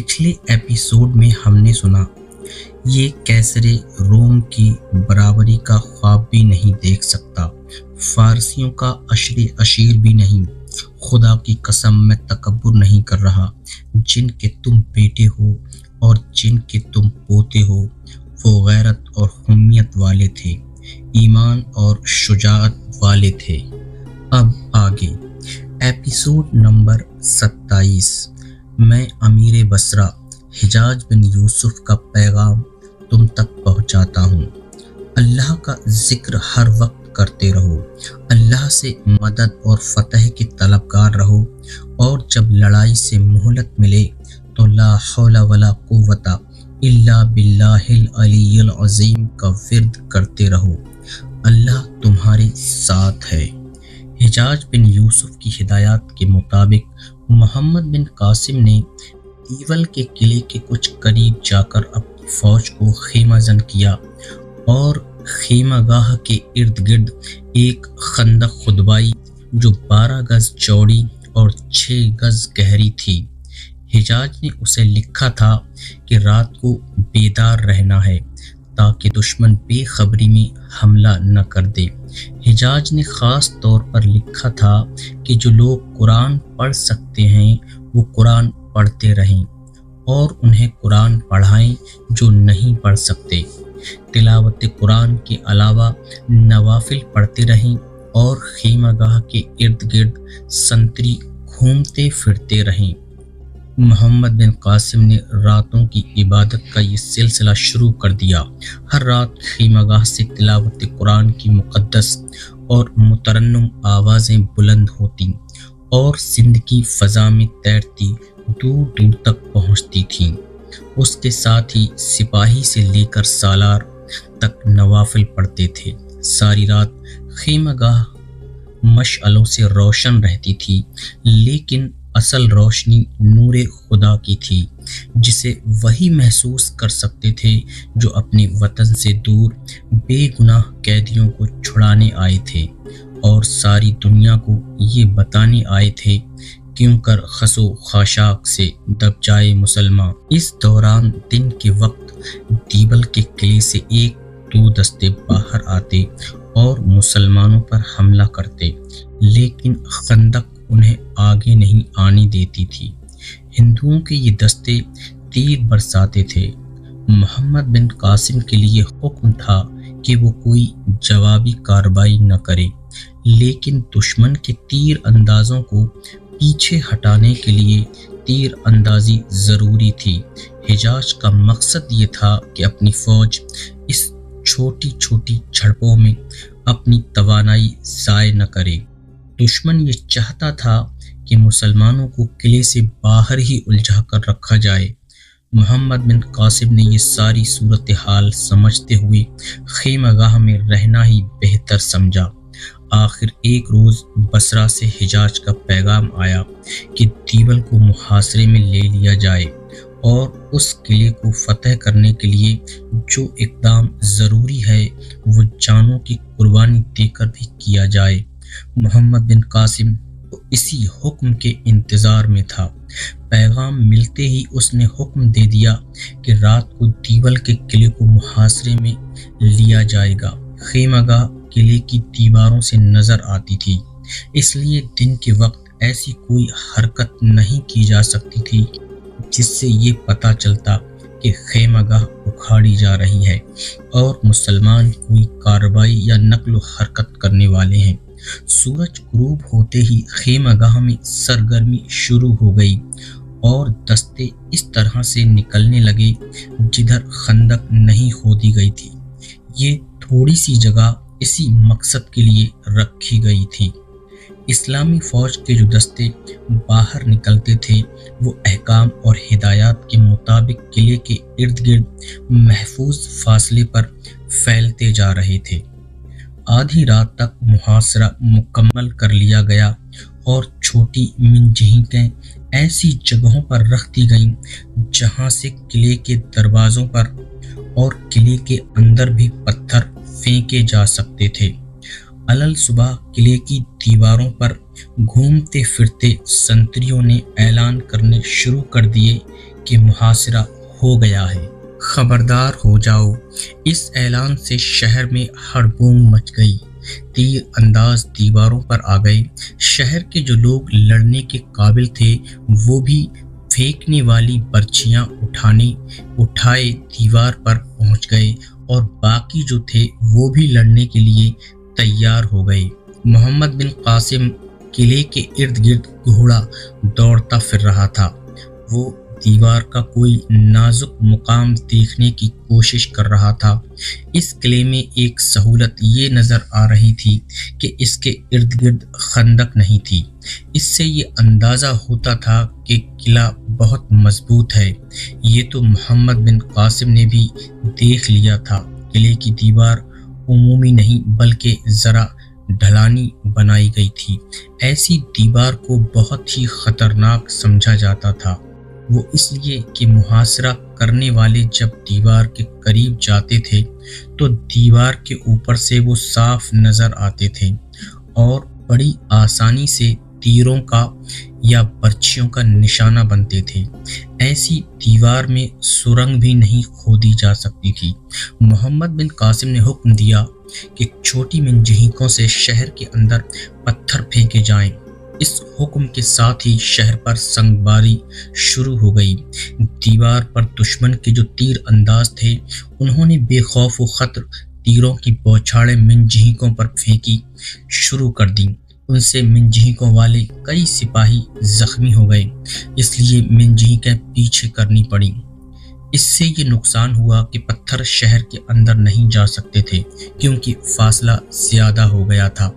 पिछले एपिसोड में हमने सुना ये कैसरे रोम की बराबरी का ख्वाब भी नहीं देख सकता, फारसियों का अशरे अशीर भी नहीं। खुदा की कसम मैं तकब्बुर नहीं कर रहा। जिनके तुम बेटे हो और जिनके तुम पोते हो वो गैरत और हुम्मियत वाले थे, ईमान और शुजाअत वाले थे। अब आगे एपिसोड नंबर 27। मैं अमीर बसरा हिजाज बिन यूसुफ का पैगाम तुम तक पहुंचाता हूँ। अल्लाह का जिक्र हर वक्त करते रहो, अल्लाह से मदद और फतह की तलबगार रहो, और जब लड़ाई से मोहलत मिले तो ला हौला वला कुव्वता इल्ला बिल्लाहिल अलीय्यिल अज़ीम का विर्द करते रहो। अल्लाह तुम्हारे साथ है। हिजाज बिन यूसुफ की हिदायत के मुताबिक मोहम्मद बिन कासिम ने दीवल के किले के कुछ करीब जाकर अपनी फौज को खेमाजन किया और खेमागाह के इर्द गिर्द एक खंदक खुदवाई जो 12 गज चौड़ी और 6 गज गहरी थी। हिजाज ने उसे लिखा था कि रात को बेदार रहना है ताकि दुश्मन बेखबरी में हमला न कर दे। हिजाज ने ख़ास तौर पर लिखा था कि जो लोग कुरान पढ़ सकते हैं वो कुरान पढ़ते रहें और उन्हें कुरान पढ़ाएं जो नहीं पढ़ सकते। तिलावत कुरान के अलावा नवाफिल पढ़ते रहें और खेमागाह के इर्द गिर्द संतरी घूमते फिरते रहें। मोहम्मद बिन कासिम ने रातों की इबादत का ये सिलसिला शुरू कर दिया। हर रात खेमागाह से तिलावत कुरान की मुक़द्दस और मुतरन्नुम आवाज़ें बुलंद होती और सिंध की फ़ज़ा में तैरती दूर दूर तक पहुँचती थीं। उसके साथ ही सिपाही से लेकर सालार तक नवाफिल पढ़ते थे। सारी रात खेमागाह मशअलों से रोशन रहती थी, लेकिन असल रोशनी नूरे खुदा की थी जिसे वही महसूस कर सकते थे जो अपने वतन से दूर बेगुनाह कैदियों को छुड़ाने आए थे और सारी दुनिया को ये बताने आए थे क्यों कर खसो खाशाक से दब जाए मुसलमान। इस दौरान दिन के वक्त दीवल के किले से 1-2 दस्ते बाहर आते और मुसलमानों पर हमला करते, लेकिन खंदक उन्हें आगे नहीं आने देती थी। हिंदुओं के ये दस्ते तीर बरसाते थे। मोहम्मद बिन कासिम के लिए हुक्म था कि वो कोई जवाबी कार्रवाई न करे, लेकिन दुश्मन के तीर अंदाजों को पीछे हटाने के लिए तीर अंदाजी ज़रूरी थी। हिजाज का मकसद ये था कि अपनी फ़ौज इस छोटी छोटी झड़पों में अपनी तवानाई ज़ाय न करे। दुश्मन ये चाहता था कि मुसलमानों को किले से बाहर ही उलझा कर रखा जाए। मोहम्मद बिन कासिम ने ये सारी सूरत हाल समझते हुए खेमागाह में रहना ही बेहतर समझा। आखिर एक रोज़ बसरा से हिजाज का पैगाम आया कि दीवल को मुहासरे में ले लिया जाए और उस किले को फतह करने के लिए जो इक़दाम ज़रूरी है वो जानों की कुर्बानी देकर भी किया जाए। मोहम्मद बिन कासिम तो इसी हुक्म के इंतज़ार में था। पैगाम मिलते ही उसने हुक्म दे दिया कि रात को दीवल के किले को मुहासरे में लिया जाएगा। खेमागाह किले की दीवारों से नज़र आती थी, इसलिए दिन के वक्त ऐसी कोई हरकत नहीं की जा सकती थी जिससे ये पता चलता कि खेमागाह उखाड़ी जा रही है और मुसलमान कोई कार्रवाई या नक्ल हरकत करने वाले हैं। सूरज गुरूब होते ही खेमागाह में सरगर्मी शुरू हो गई और दस्ते इस तरह से निकलने लगे जिधर खंदक नहीं खोदी गई थी। ये थोड़ी सी जगह इसी मकसद के लिए रखी गई थी। इस्लामी फ़ौज के जो दस्ते बाहर निकलते थे वो अहकाम और हिदायत के मुताबिक किले के इर्द गिर्द महफूज फासले पर फैलते जा रहे थे। आधी रात तक मुहासरा मुकम्मल कर लिया गया और छोटी मिंजहीकें ऐसी जगहों पर रख दी गईं जहां से किले के दरवाज़ों पर और किले के अंदर भी पत्थर फेंके जा सकते थे। अलल सुबह किले की दीवारों पर घूमते फिरते संतरियों ने ऐलान करने शुरू कर दिए کہ محاصرہ ہو گیا ہے، خبردار ہو جاؤ۔ اس اعلان سے شہر میں ہڑبونگ مچ گئی، تیر انداز دیواروں پر آ گئے۔ شہر کے جو لوگ لڑنے کے قابل تھے وہ بھی پھینکنے والی برچیاں اٹھائے دیوار پر پہنچ گئے، اور باقی جو تھے وہ بھی لڑنے کے لیے تیار ہو گئے۔ محمد بن قاسم قلعے کے ارد گرد گھوڑا دوڑتا پھر رہا تھا۔ وہ دیوار کا کوئی نازک مقام دیکھنے کی کوشش کر رہا تھا۔ اس قلعے میں ایک سہولت یہ نظر آ رہی تھی کہ اس کے ارد گرد خندق نہیں تھی۔ اس سے یہ اندازہ ہوتا تھا کہ قلعہ بہت مضبوط ہے۔ یہ تو محمد بن قاسم نے بھی دیکھ لیا تھا۔ قلعے کی دیوار عمومی نہیں بلکہ ذرا ڈھلانی بنائی گئی تھی۔ ایسی دیوار کو بہت ہی خطرناک سمجھا جاتا تھا۔ وہ اس لیے کہ محاصرہ کرنے والے جب دیوار کے قریب جاتے تھے تو دیوار کے اوپر سے وہ صاف نظر آتے تھے اور بڑی آسانی سے تیروں کا یا برچھیوں کا نشانہ بنتے تھے۔ ایسی دیوار میں سرنگ بھی نہیں کھودی جا سکتی تھی۔ محمد بن قاسم نے حکم دیا کہ چھوٹی منجنیقوں سے شہر کے اندر پتھر پھینکے جائیں۔ اس حکم کے ساتھ ہی شہر پر سنگ باری شروع ہو گئی۔ دیوار پر دشمن کے جو تیر انداز تھے انہوں نے بے خوف و خطر تیروں کی بوچھاڑیں منجنیقوں پر پھینکی شروع کر دیں۔ ان سے منجنیقوں والے کئی سپاہی زخمی ہو گئے، اس لیے منجنیقیں پیچھے کرنی پڑیں۔ اس سے یہ نقصان ہوا کہ پتھر شہر کے اندر نہیں جا سکتے تھے کیونکہ فاصلہ زیادہ ہو گیا تھا۔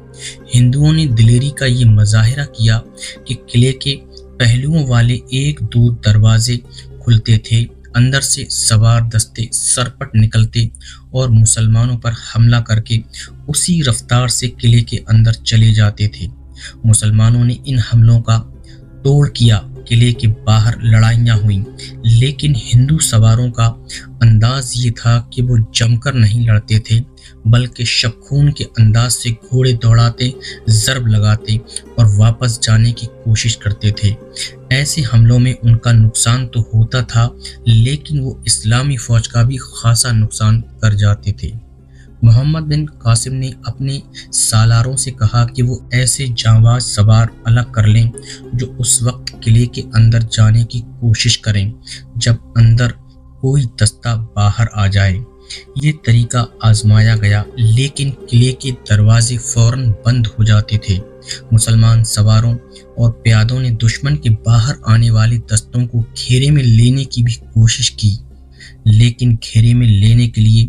ہندوؤں نے دلیری کا یہ مظاہرہ کیا کہ قلعے کے پہلوؤں والے ایک دو دروازے کھلتے تھے، اندر سے سوار دستے سرپٹ نکلتے اور مسلمانوں پر حملہ کر کے اسی رفتار سے قلعے کے اندر چلے جاتے تھے۔ مسلمانوں نے ان حملوں کا توڑ کیا، قلعے کے باہر لڑائیاں ہوئیں، لیکن ہندو سواروں کا انداز یہ تھا کہ وہ جم کر نہیں لڑتے تھے بلکہ شبخون کے انداز سے گھوڑے دوڑاتے، ضرب لگاتے اور واپس جانے کی کوشش کرتے تھے۔ ایسے حملوں میں ان کا نقصان تو ہوتا تھا لیکن وہ اسلامی فوج کا بھی خاصا نقصان کر جاتے تھے۔ محمد بن قاسم نے اپنے سالاروں سے کہا کہ وہ ایسے جانباز سوار الگ کر لیں جو اس وقت قلعے کے اندر جانے کی کوشش کریں جب اندر کوئی دستہ باہر آ جائے۔ یہ طریقہ آزمایا گیا لیکن قلعے کے دروازے فوراً بند ہو جاتے تھے۔ مسلمان سواروں اور پیادوں نے دشمن کے باہر آنے والے دستوں کو گھیرے میں لینے کی بھی کوشش کی، لیکن گھیرے میں لینے کے لیے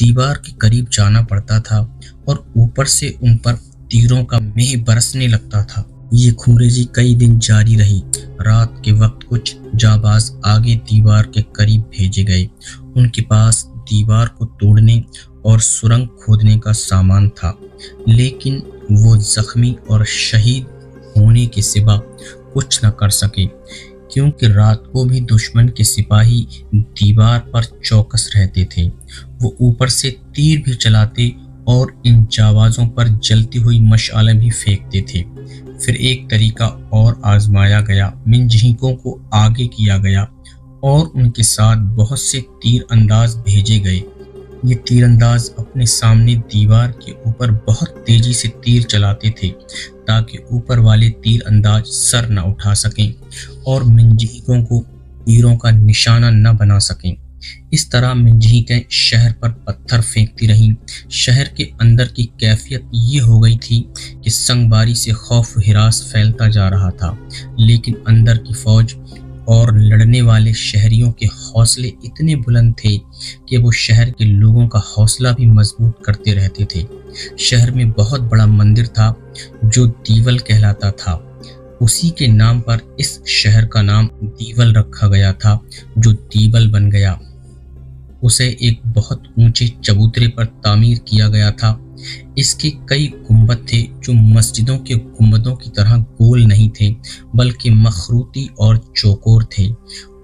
دیوار کے قریب جانا پڑتا تھا اور اوپر سے ان پر تیروں کا مہ برسنے لگتا تھا۔ یہ خونریزی کئی دن جاری رہی۔ رات کے وقت کچھ جانباز آگے دیوار کے قریب بھیجے گئے۔ ان کے پاس دیوار کو توڑنے اور سرنگ کھودنے کا سامان تھا، لیکن وہ زخمی اور شہید ہونے کے سوا کچھ نہ کر سکے کیونکہ رات کو بھی دشمن کے سپاہی دیوار پر چوکس رہتے تھے۔ وہ اوپر سے تیر بھی چلاتے اور ان جانبازوں پر جلتی ہوئی مشعلیں بھی پھینکتے تھے۔ پھر ایک طریقہ اور آزمایا گیا۔ منجنیقوں کو آگے کیا گیا اور ان کے ساتھ بہت سے تیر انداز بھیجے گئے۔ یہ تیر انداز اپنے سامنے دیوار کے اوپر بہت تیزی سے تیر چلاتے تھے تاکہ اوپر والے تیر انداز سر نہ اٹھا سکیں اور منجنیقوں کو تیروں کا نشانہ نہ بنا سکیں۔ اس طرح منجنیقیں شہر پر پتھر پھینکتی رہیں۔ شہر کے اندر کی کیفیت یہ ہو گئی تھی کہ سنگ باری سے خوف و ہراس پھیلتا جا رہا تھا، لیکن اندر کی فوج اور لڑنے والے شہریوں کے حوصلے اتنے بلند تھے کہ وہ شہر کے لوگوں کا حوصلہ بھی مضبوط کرتے رہتے تھے۔ شہر میں بہت بڑا مندر تھا جو دیول کہلاتا تھا۔ اسی کے نام پر اس شہر کا نام دیول رکھا گیا تھا جو دیول بن گیا۔ اسے ایک بہت اونچے چبوترے پر تعمیر کیا گیا تھا۔ اس کے کئی گنبد تھے جو مسجدوں کے گنبدوں کی طرح گول نہیں تھے بلکہ مخروطی اور چوکور تھے۔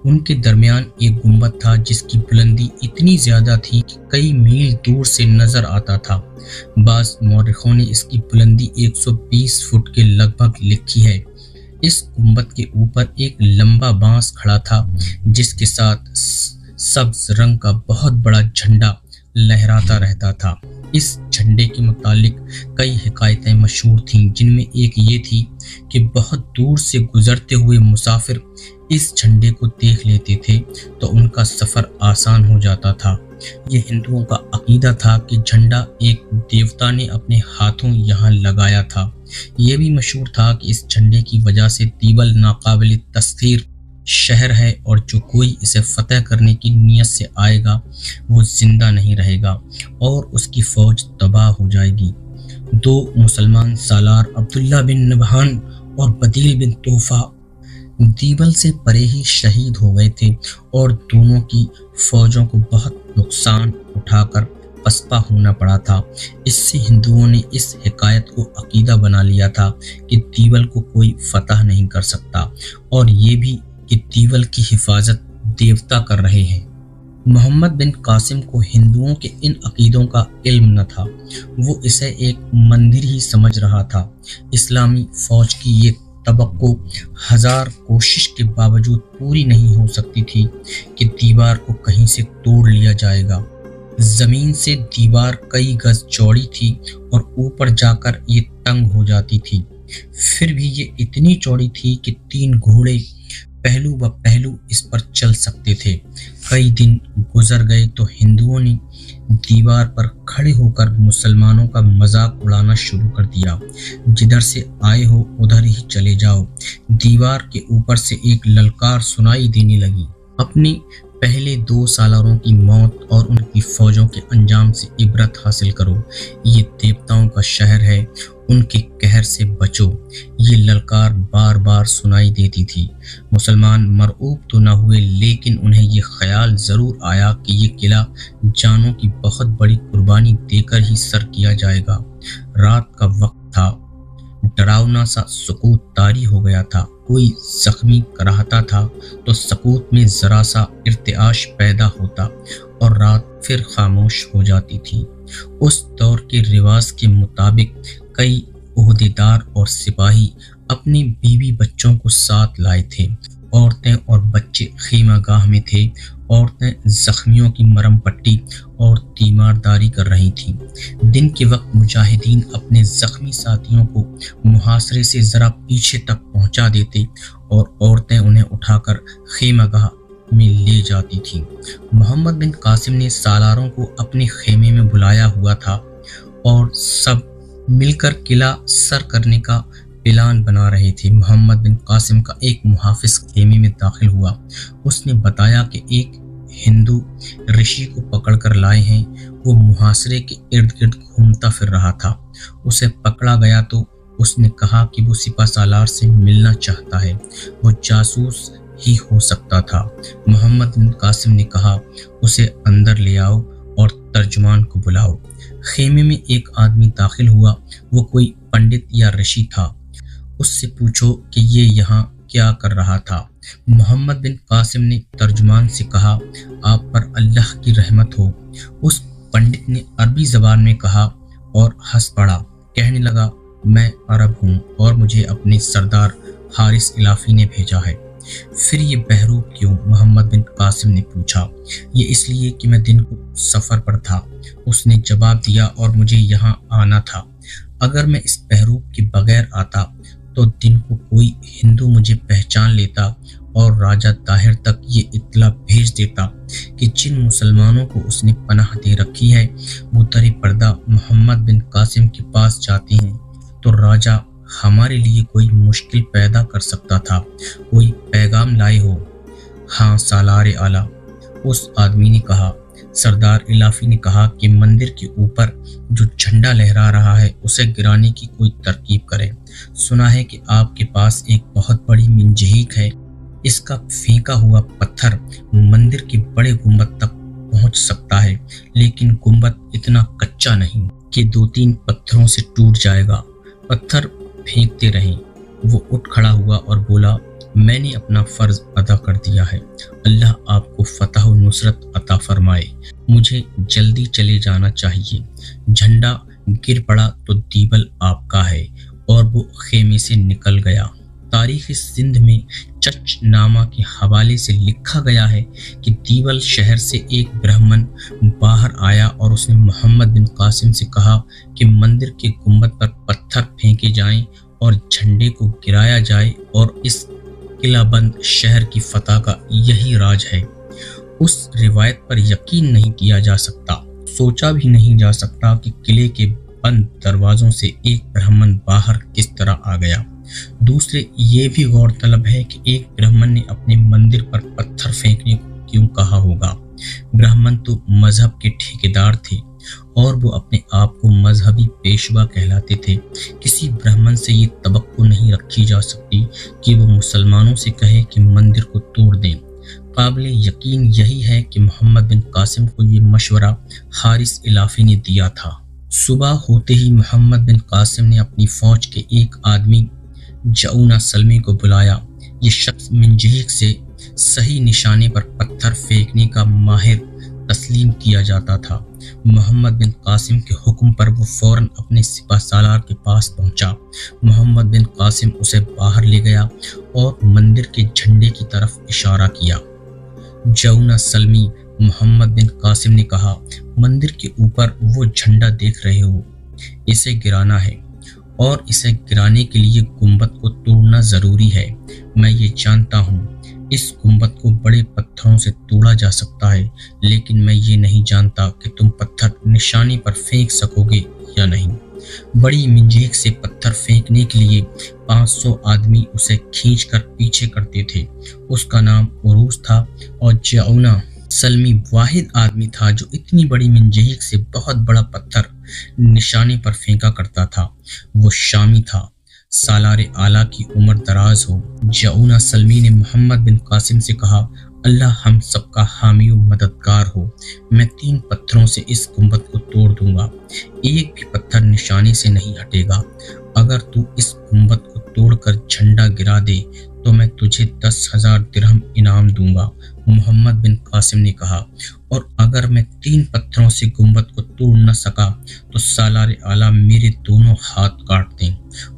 ان کے درمیان ایک گنبد تھا جس کی بلندی اتنی زیادہ تھی کہ کئی میل دور سے نظر آتا تھا۔ بعض مورخوں نے اس کی بلندی 120 فٹ کے لگ بھگ لکھی ہے۔ इस गुंबद के ऊपर एक लंबा बांस खड़ा था जिसके साथ सब्ज रंग का बहुत बड़ा झंडा लहराता रहता था। इस झंडे के मुतालिक कई हिकायतें मशहूर थीं, जिनमें एक ये थी कि बहुत दूर से गुजरते हुए मुसाफिर इस झंडे को देख लेते थे तो उनका सफर आसान हो जाता था। ये हिंदुओं का अकीदा था कि झंडा एक देवता ने अपने हाथों यहाँ लगाया था। ये भी मशहूर था कि इस झंडे की वजह से दीवल नाकाबिल तस्खीर शहर है और जो कोई इसे फतह करने की नीयत से आएगा वो जिंदा नहीं रहेगा और उसकी फौज तबाह हो जाएगी। दो मुसलमान सालार अब्दुल्ला बिन नबहान और बदील बिन तोहफा दीवल से परे ही शहीद हो गए थे और दोनों की फौजों को बहुत नुकसान उठाकर पसपा होना पड़ा था। इससे हिंदुओं ने इस हिकायत को अकीदा बना लिया था कि दीवल को कोई फतह नहीं कर सकता और ये भी कि दीवल की हिफाजत देवता कर रहे हैं। मोहम्मद बिन कासिम को हिंदुओं के इन अकीदों का इल्म न था। वो इसे एक मंदिर ही समझ रहा था। इस्लामी फौज की ये तवक्को हजार कोशिश के बावजूद पूरी नहीं हो सकती थी कि दीवार को कहीं से तोड़ लिया जाएगा। जमीन से दीवार कई गज चौड़ी थी और ऊपर जाकर ये तंग हो जाती थी। फिर भी ये इतनी चौड़ी थी कि 3 घोड़े पहलू व पहलू इस पर चल सकते थे। कई दिन गुजर गए तो हिंदुओं ने दीवार पर खड़े होकर मुसलमानों का मजाक उड़ाना शुरू कर दिया। जिधर से आए हो उधर ही चले जाओ। दीवार के ऊपर से एक ललकार सुनाई देने लगी, अपने पहले 2 सालारों की मौत और उनकी फौजों के अंजाम से इबरत हासिल करो। ये देवताओं का शहर है, उनके कहर से बचो। ये ललकार बार बार सुनाई देती थी। मुसलमान मरऊब तो न हुए, लेकिन उन्हें ये ख्याल जरूर आया कि ये किला जानों की बहुत बड़ी कुर्बानी देकर ही सर किया जाएगा। रात का वक्त था, डरावना सा सुकूत तारी हो गया था। कोई जख्मी कराहता था तो सकूत में जरा सा इर्तिआश पैदा होता और रात फिर खामोश हो जाती थी। उस दौर के रिवाज के मुताबिक कई ओहदेदार और सिपाही अपने बीवी बच्चों को साथ लाए थे। औरतें और बच्चे खीमागाह में थे। औरतें जख्मियों की मरहम पट्टी और तीमारदारी कर रही थीं। दिन के वक्त मुजाहिदीन अपने जख्मी साथियों को मुहासरे से जरा पीछे तक पहुंचा देते और औरतें उन्हें उठाकर खीमागाह में ले जाती थीं। मोहम्मद बिन कासिम ने सालारों को अपने खेमे में बुलाया हुआ था और सब मिलकर किला सर करने का प्लान बना रहे थे। मोहम्मद बिन कासिम का एक मुहाफिज खेमे में दाखिल हुआ। उसने बताया कि एक हिंदू ऋषि को पकड़कर लाए हैं। वो मुहासरे के इर्द गिर्द घूमता फिर रहा था। उसे पकड़ा गया तो उसने कहा कि वो सिपा सालार से मिलना चाहता है। वो जासूस ही हो सकता था। मोहम्मद बिन कासिम ने कहा, उसे अंदर ले आओ और तर्जुमान को बुलाओ। खेमे में एक आदमी दाखिल हुआ। वो कोई पंडित या ऋषि था। उससे पूछो कि ये यहाँ क्या कर रहा था। मोहम्मद बिन कासिम ने तर्जुमान से कहा, आप पर अल्लाह की रहमत हो। उस पंडित ने अरबी जबान में कहा और हंस पड़ा। कहने लगा, मैं अरब हूँ और मुझे अपने सरदार हारिस इलाफी ने भेजा है। फिर ये बहरूप क्यों? मोहम्मद बिन कासिम ने पूछा। ये इसलिए कि मैं दिन को सफर पर था, उसने जवाब दिया, और मुझे यहाँ आना था। अगर मैं इस बहरूप के बगैर आता तो दिन को कोई हिंदू मुझे पहचान लेता और राजा ताहिर तक ये इत्तला भेज देता कि जिन मुसलमानों को उसने पनाह दे रखी है वो दरे पर्दा मोहम्मद बिन कासिम के पास जाते हैं, तो राजा हमारे लिए कोई मुश्किल पैदा कर सकता था। कोई पैगाम लाए हो? हाँ सालार आला, उस आदमी ने कहा। सरदार इलाफी ने कहा कि मंदिर के ऊपर जो झंडा लहरा रहा है उसे गिराने की कोई तरकीब करें। सुना है कि आपके पास एक बहुत बड़ी मिंजहीक है। इसका फेंका हुआ पत्थर मंदिर के बड़े गुंबद तक पहुंच सकता है, लेकिन गुंबद इतना कच्चा नहीं कि 2-3 पत्थरों से टूट जाएगा। पत्थर फेंकते रहें। वो उठ खड़ा हुआ और बोला, मैंने अपना फर्ज अदा कर दिया है। अल्लाह आपको फतह और नुसरत अता फरमाए। मुझे जल्दी चले जाना चाहिए। झंडा गिर पड़ा तो दीवल आपका है। और वो खेमे से निकल गया। تاریخ سندھ میں چچ نامہ کے حوالے سے لکھا گیا ہے کہ دیول شہر سے ایک برہمن باہر آیا اور اس نے محمد بن قاسم سے کہا کہ مندر کے گنبد پر پتھر پھینکے جائیں اور جھنڈے کو گرایا جائے اور اس قلعہ بند شہر کی فتح کا یہی راج ہے۔ اس روایت پر یقین نہیں کیا جا سکتا، سوچا بھی نہیں جا سکتا کہ قلعے کے بند دروازوں سے ایک برہمن باہر کس طرح آ گیا۔ دوسرے یہ بھی غور طلب ہے کہ ایک برہمن نے اپنے مندر پر پتھر پھینکنے کو کیوں کہا ہوگا۔ برہمن تو مذہب کے ٹھیکیدار تھے اور وہ اپنے آپ کو مذہبی پیشوا کہلاتے تھے۔ کسی برہمن سے یہ توقع نہیں رکھی جا سکتی کہ وہ مسلمانوں سے کہے کہ مندر کو توڑ دیں۔ قابل یقین یہی ہے کہ محمد بن قاسم کو یہ مشورہ حارث الافی نے دیا تھا۔ صبح ہوتے ہی محمد بن قاسم نے اپنی فوج کے ایک آدمی جعونہ سلمی کو بلایا۔ یہ شخص منجنیق سے صحیح نشانے پر پتھر پھینکنے کا ماہر تسلیم کیا جاتا تھا۔ محمد بن قاسم کے حکم پر وہ فوراً اپنے سپہ سالار کے پاس پہنچا۔ محمد بن قاسم اسے باہر لے گیا اور مندر کے جھنڈے کی طرف اشارہ کیا۔ جعونہ سلمی محمد بن قاسم نے کہا، مندر کے اوپر وہ جھنڈا دیکھ رہے ہو، اسے گرانا ہے اور اسے گرانے کے لیے گنبد کو توڑنا ضروری ہے۔ میں یہ جانتا ہوں اس گنبد کو بڑے پتھروں سے توڑا جا سکتا ہے، لیکن میں یہ نہیں جانتا کہ تم پتھر نشانے پر پھینک سکو گے یا نہیں۔ بڑی منجنیق سے پتھر پھینکنے کے لیے 500 آدمی اسے کھینچ کر پیچھے کرتے تھے۔ اس کا نام عروس تھا اور جعونہ سلمی واحد آدمی تھا جو اتنی بڑی منجنیق سے بہت بڑا پتھر نشانے پر پھینکا کرتا تھا۔ وہ شامی تھا، سالار اعلیٰ کی عمر دراز ہو۔ جعونہ سلمی نے محمد بن قاسم سے کہا، اللہ ہم سب کا حامی و مددگار ہو، میں 3 پتھروں سے اس گنبد کو توڑ دوں گا، ایک بھی پتھر نشانے سے نہیں ہٹے گا۔ اگر تو اس گنبد کو توڑ کر جھنڈا گرا دے تو میں تجھے 10,000 درہم انعام دوں گا۔ محمد بن قاسم نے کہا، اور اگر میں 3 پتھروں سے گنبد کو توڑ نہ سکا تو سالار اعلیٰ میرے دونوں ہاتھ کاٹ دیں۔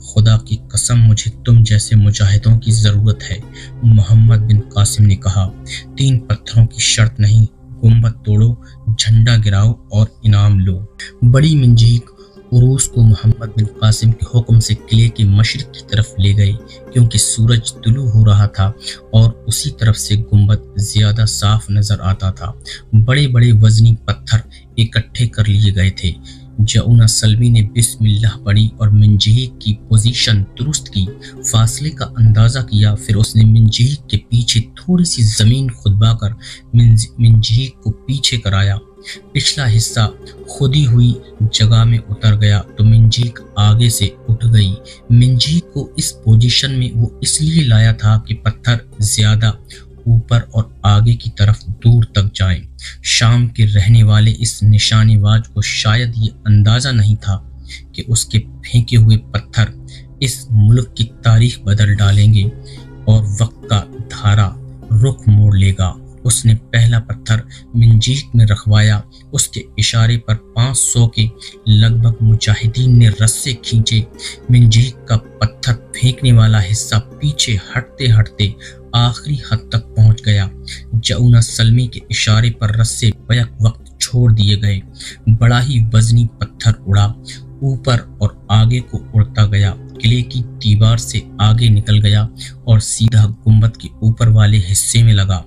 خدا کی قسم مجھے تم جیسے مجاہدوں کی ضرورت ہے۔ محمد بن قاسم نے کہا، 3 پتھروں کی شرط نہیں، گنبد توڑو، جھنڈا گراؤ اور انعام لو۔ بڑی منجنیق عروس کو محمد بن قاسم کے حکم سے قلعے کے مشرق کی طرف لے گئے، کیونکہ سورج طلوع ہو رہا تھا اور اسی طرف سے گنبد زیادہ صاف نظر آتا تھا۔ بڑے بڑے وزنی پتھر اکٹھے کر لیے گئے تھے۔ جعونہ سلمی نے بسم اللہ پڑھی اور منجنیق کی پوزیشن درست کی، فاصلے کا اندازہ کیا، پھر اس نے منجنیق کے پیچھے تھوڑی سی زمین کھدوا کر منجنیق کو پیچھے کرایا۔ پچھلا حصہ کھدی ہوئی جگہ میں اتر گیا تو منجنیق آگے سے اٹھ گئی۔ منجنیق کو اس پوزیشن میں وہ اس لیے لایا تھا کہ پتھر زیادہ اوپر اور آگے کی طرف دور تک جائیں۔ شام کے رہنے والے اس نشانے باز کو شاید یہ اندازہ نہیں تھا کہ اس کے پھینکے ہوئے پتھر اس ملک کی تاریخ بدل ڈالیں گے اور وقت کا دھارا رخ موڑ لے گا۔ اس نے پہلا پتھر منجنیق میں رکھوایا۔ اس کے اشارے پر 500 کے لگ بھگ مجاہدین نے رسے کھینچے۔ منجنیق کا پتھر پھینکنے والا حصہ پیچھے ہٹتے ہٹتے آخری حد تک پہنچ گیا۔ جعونہ سلمی کے اشارے پر رسے بیک وقت چھوڑ دیے گئے۔ بڑا ہی وزنی پتھر اڑا، اوپر اور آگے کو اڑتا گیا، قلعے کی دیوار سے آگے نکل گیا اور سیدھا گنبد کے اوپر والے حصے میں لگا۔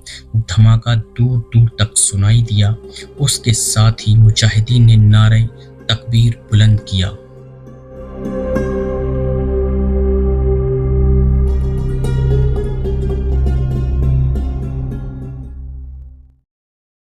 دھماکہ دور دور تک سنائی دیا۔ اس کے ساتھ ہی مجاہدین نے نعرہ تکبیر بلند کیا۔